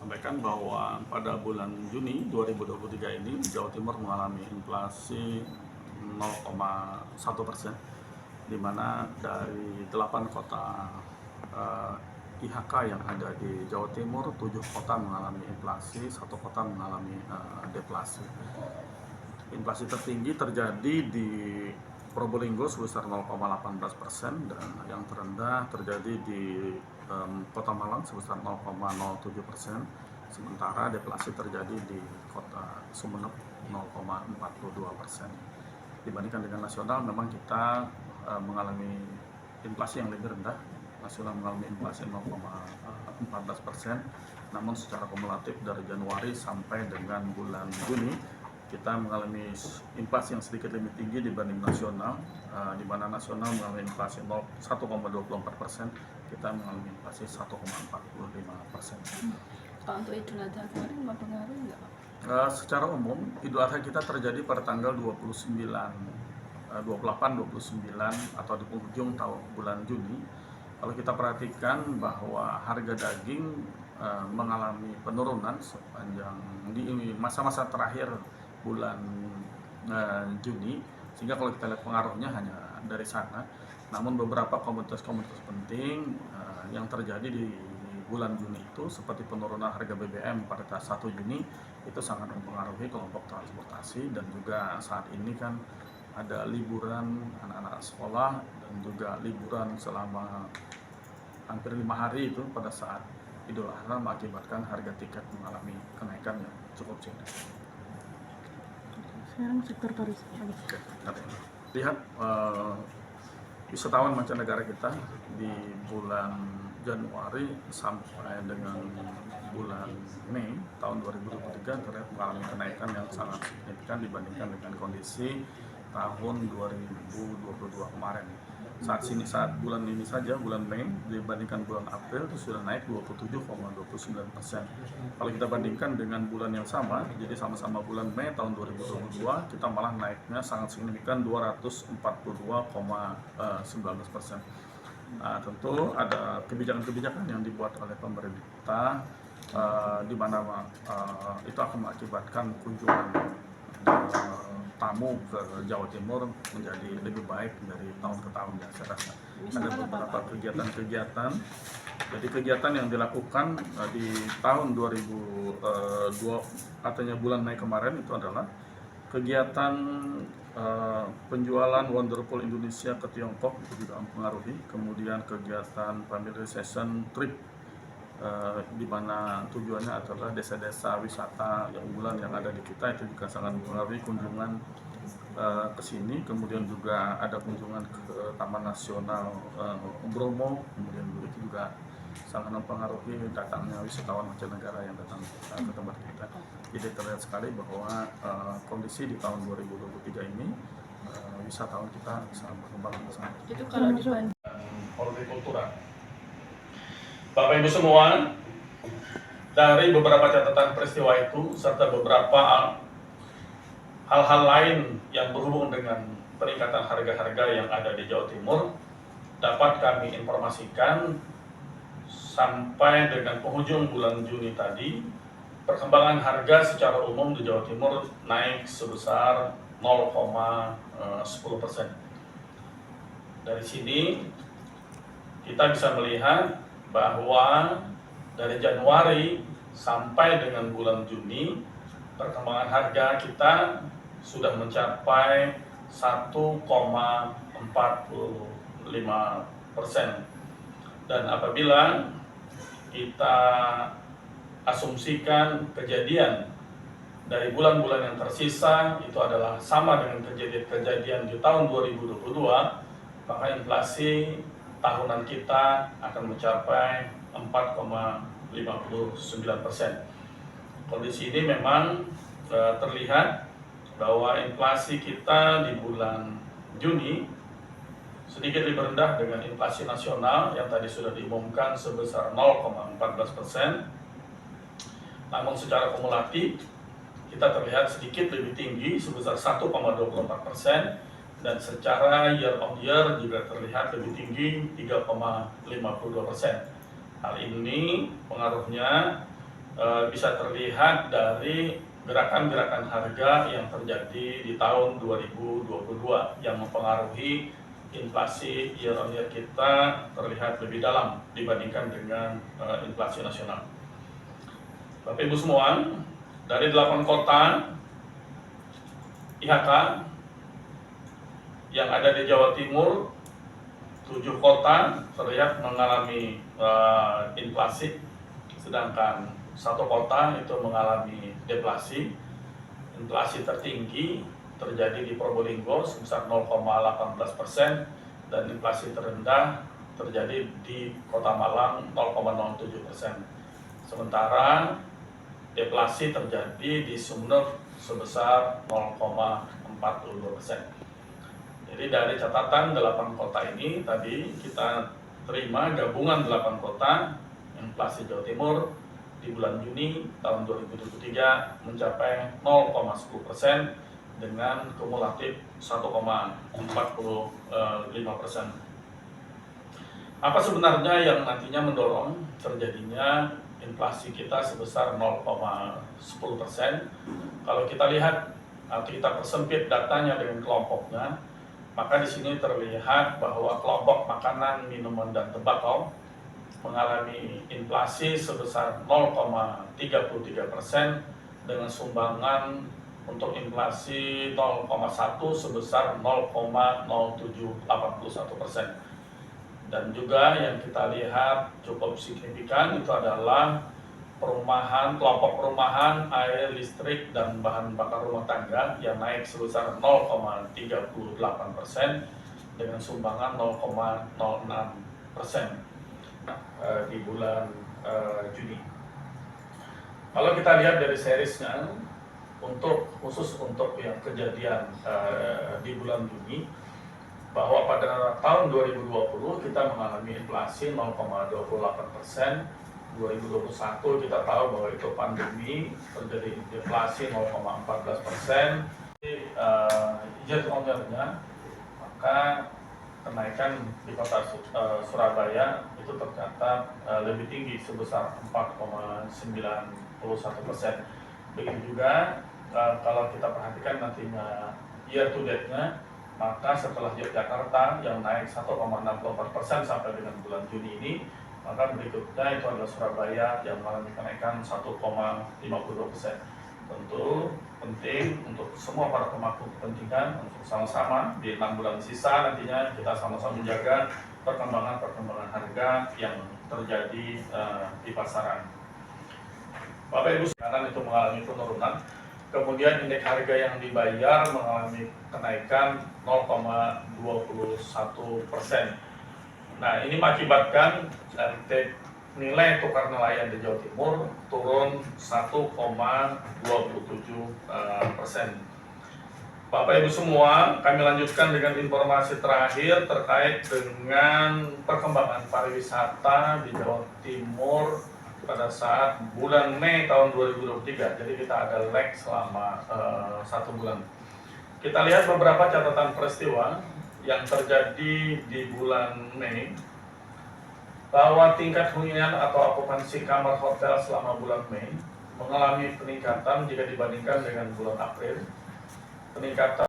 sampaikan bahwa pada bulan Juni 2023 ini Jawa Timur mengalami inflasi 0,1%, di mana dari 8 kota IHK yang ada di Jawa Timur, 7 kota mengalami inflasi, 1 kota mengalami deflasi. Inflasi tertinggi terjadi di Probolinggo sebesar 0,18% dan yang terendah terjadi di Kota Malang sebesar 0,07%, sementara deflasi terjadi di Kota Sumeneb 0,42%. Dibandingkan dengan nasional, memang kita mengalami inflasi yang lebih rendah. Nasional mengalami inflasi 0,14%, namun secara kumulatif dari Januari sampai dengan bulan Juni kita mengalami inflasi yang sedikit lebih tinggi dibanding nasional, di mana nasional mengalami inflasi 1,24%, kita mengalami inflasi 1,45%. Pak, untuk Idul Adha kemarin mempengaruhi nggak, Pak? Secara umum, Idul Adha kita terjadi pada tanggal 28, 29 atau di penghujung tahun bulan Juni. Kalau kita perhatikan bahwa harga daging mengalami penurunan sepanjang di masa-masa terakhir bulan Juni, sehingga kalau kita lihat pengaruhnya hanya dari sana. Namun beberapa komoditas-komoditas penting yang terjadi di bulan Juni itu seperti penurunan harga BBM pada 1 Juni itu sangat mempengaruhi kelompok transportasi, dan juga saat ini kan ada liburan anak-anak sekolah dan juga liburan selama hampir 5 hari itu pada saat Idul Adha mengakibatkan harga tiket mengalami kenaikan yang cukup signifikan. Sekarang sektor pariwisata. Lihat wisatawan mancanegara kita di bulan Januari sampai dengan bulan Mei tahun 2023 terlihat mengalami kenaikan yang sangat signifikan dibandingkan dengan kondisi tahun 2022 kemarin. Saat bulan ini saja, bulan Mei dibandingkan bulan April itu sudah naik 27,29%. Kalau kita bandingkan dengan bulan yang sama, jadi sama-sama bulan Mei tahun 2022, kita malah naiknya sangat signifikan 244,19%. Nah, tentu ada kebijakan-kebijakan yang dibuat oleh pemerintah di mana itu akan mengakibatkan kunjungan tamu ke Jawa Timur menjadi lebih baik dari tahun ke tahun ya, saya rasa. Ada beberapa kegiatan-kegiatan. Jadi kegiatan yang dilakukan di tahun 2002, artinya bulan Mei kemarin itu adalah kegiatan penjualan Wonderful Indonesia ke Tiongkok, itu juga mempengaruhi. Kemudian kegiatan familiarization trip di mana tujuannya adalah desa-desa wisata yang unggulan yang ada di kita, itu juga sangat mempengaruhi kunjungan ke sini. Kemudian juga ada kunjungan ke Taman Nasional Bromo, kemudian itu juga sangat mempengaruhi datangnya wisatawan mancanegara yang datang ke tempat kita. Jadi terlihat sekali bahwa kondisi di tahun 2023 ini wisatawan kita sangat berkembang sangat. Itu kalau dibanding Hortikultura. Bapak Ibu semua, dari beberapa catatan peristiwa itu serta beberapa hal-hal lain yang berhubung dengan peningkatan harga-harga yang ada di Jawa Timur, dapat kami informasikan sampai dengan penghujung bulan Juni tadi, perkembangan harga secara umum di Jawa Timur naik sebesar 0,10%. Dari sini kita bisa melihat bahwa dari Januari sampai dengan bulan Juni perkembangan harga kita sudah mencapai 1,45%. Dan apabila kita asumsikan kejadian dari bulan-bulan yang tersisa itu adalah sama dengan kejadian di tahun 2022, maka inflasi tahunan kita akan mencapai 4,59%. Kondisi ini memang terlihat bahwa inflasi kita di bulan Juni sedikit lebih rendah dengan inflasi nasional yang tadi sudah diumumkan sebesar 0,14%. Namun secara kumulatif kita terlihat sedikit lebih tinggi sebesar 1,24%. Dan secara year on year juga terlihat lebih tinggi 3,52%. Hal ini pengaruhnya bisa terlihat dari gerakan-gerakan harga yang terjadi di tahun 2022 yang mempengaruhi inflasi year on year kita terlihat lebih dalam dibandingkan dengan inflasi nasional. Bapak Ibu semua, dari 8 kota IHK yang ada di Jawa Timur, 7 kota terlihat mengalami inflasi, sedangkan 1 kota itu mengalami deflasi. Inflasi tertinggi terjadi di Probolinggo sebesar 0,18% dan inflasi terendah terjadi di Kota Malang 0,07%. Sementara deflasi terjadi di Sumeneb sebesar 0,42%. Jadi dari catatan 8 kota ini tadi kita terima gabungan 8 kota inflasi Jawa Timur di bulan Juni tahun 2023 mencapai 0,10% dengan kumulatif 1,45%. Apa sebenarnya yang nantinya mendorong terjadinya inflasi kita sebesar 0,10%? Kalau kita lihat atau kita persempit datanya dengan kelompoknya, maka di sini terlihat bahwa kelompok makanan, minuman, dan tembakau mengalami inflasi sebesar 0,33% dengan sumbangan untuk inflasi 0,1 sebesar 0,0781%. Dan juga yang kita lihat cukup signifikan itu adalah kelompok perumahan, air, listrik, dan bahan bakar rumah tangga yang naik sebesar 0,38% dengan sumbangan 0,06% di bulan Juni. Kalau kita lihat dari seriesnya, khusus untuk yang kejadian di bulan Juni, bahwa pada tahun 2020 kita mengalami inflasi 0,28%, 2021 kita tahu bahwa itu pandemi, terjadi deflasi 0,14%. Year on year-nya, maka kenaikan di kota Surabaya itu tercatat lebih tinggi sebesar 4,91%. Begitu juga kalau kita perhatikan nantinya year to date-nya, maka setelah Yogyakarta yang naik 1,64% sampai dengan bulan Juni ini, maka berikutnya itu adalah Surabaya yang mengalami kenaikan 1,52%. Tentu penting untuk semua para pemangku kepentingan untuk sama-sama di 6 bulan sisa nantinya kita sama-sama menjaga perkembangan harga yang terjadi di pasaran. Bapak Ibu sekalian, itu mengalami penurunan, kemudian indeks harga yang dibayar mengalami kenaikan 0,21%. Nah, ini mengakibatkan nilai tukar nelayan di Jawa Timur turun 1,27%. Bapak Ibu semua, kami lanjutkan dengan informasi terakhir terkait dengan perkembangan pariwisata di Jawa Timur pada saat bulan Mei tahun 2023. Jadi kita ada lag selama 1 bulan. Kita lihat beberapa catatan peristiwa yang terjadi di bulan Mei, bahwa tingkat hunian atau okupansi kamar hotel selama bulan Mei mengalami peningkatan jika dibandingkan dengan bulan April. Peningkatan